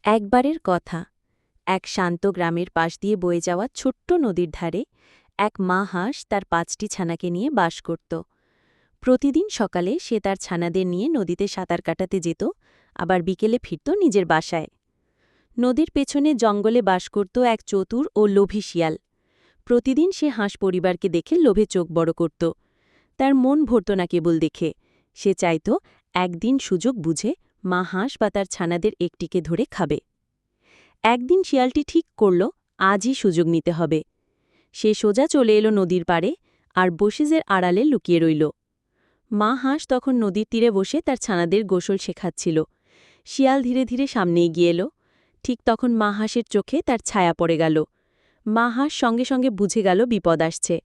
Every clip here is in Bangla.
একবারের কথা, এক শান্ত গ্রামের পাশ দিয়ে বয়ে যাওয়া ছোট্ট নদীর ধারে এক মা হাঁস তার ৫টি ছানাকে নিয়ে বাস করত। প্রতিদিন সকালে সে তার ছানাদের নিয়ে নদীতে সাঁতার কাটাতে যেত, আবার বিকেলে ফিরত নিজের বাসায়। নদীর পেছনে জঙ্গলে বাস করত এক চতুর ও লোভী শিয়াল। প্রতিদিন সে হাঁস পরিবারকে দেখে লোভে চোখ বড় করত। তার মন ভরত না কেবল দেখে, সে চাইত একদিন সুযোগ বুঝে মা হাঁস বা তার ছানাদের একটিকে ধরে খাবে। একদিন শিয়ালটি ঠিক করল, আজই সুযোগ নিতে হবে। সে সোজা চলে এলো নদীর পাড়ে আর বসিজের আড়ালে লুকিয়ে রইল। মা হাঁস তখন নদীর তীরে বসে তার ছানাদের গোসল শেখাচ্ছিল। শিয়াল ধীরে ধীরে সামনে এগিয়ে এলো। ঠিক তখন মা হাঁসের চোখে তার ছায়া পড়ে গেল। মা হাঁস সঙ্গে সঙ্গে বুঝে গেল বিপদ আসছে।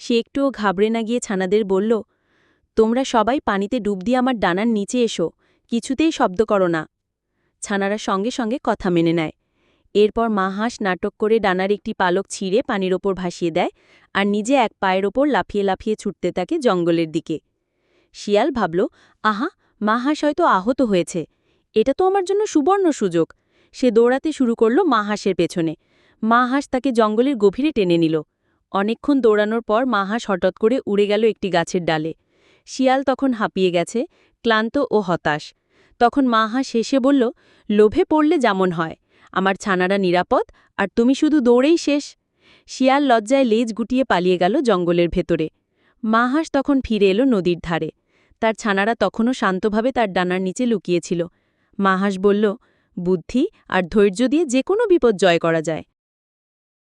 সে একটুও ঘাবড়ে না গিয়ে ছানাদের বলল, তোমরা সবাই পানিতে ডুব দিয়ে আমার ডানার নিচে এসো, কিছুতেই শব্দ করো না। ছানারা সঙ্গে সঙ্গে কথা মেনে নেয়। এরপর মা হাঁস নাটক করে ডানার একটি পালক ছিঁড়ে পানির ওপর ভাসিয়ে দেয় আর নিজে এক পায়ের ওপর লাফিয়ে লাফিয়ে ছুটতে থাকে জঙ্গলের দিকে। শিয়াল ভাবল, আহা, মা হাঁস হয়তো আহত হয়েছে, এটা তো আমার জন্য সুবর্ণ সুযোগ। সে দৌড়াতে শুরু করল মা হাঁসের পেছনে। মা হাঁস তাকে জঙ্গলের গভীরে টেনে নিল। অনেকক্ষণ দৌড়ানোর পর মা হাঁস হঠাৎ করে উড়ে গেল একটি গাছের ডালে। শিয়াল তখন হাঁপিয়ে গেছে, ক্লান্ত ও হতাশ। তখন মা হাঁস হেসে বলল, লোভে পড়লে যেমন হয়, আমার ছানারা নিরাপদ আর তুমি শুধু দৌড়েই শেষ। শিয়াল লজ্জায় লেজ গুটিয়ে পালিয়ে গেল জঙ্গলের ভেতরে। মা হাঁস তখন ফিরে এলো নদীর ধারে। তার ছানারা তখনও শান্তভাবে তার ডানার নিচে লুকিয়েছিল। মা হাঁস বলল, বুদ্ধি আর ধৈর্য দিয়ে যে কোনো বিপদ জয় করা যায়।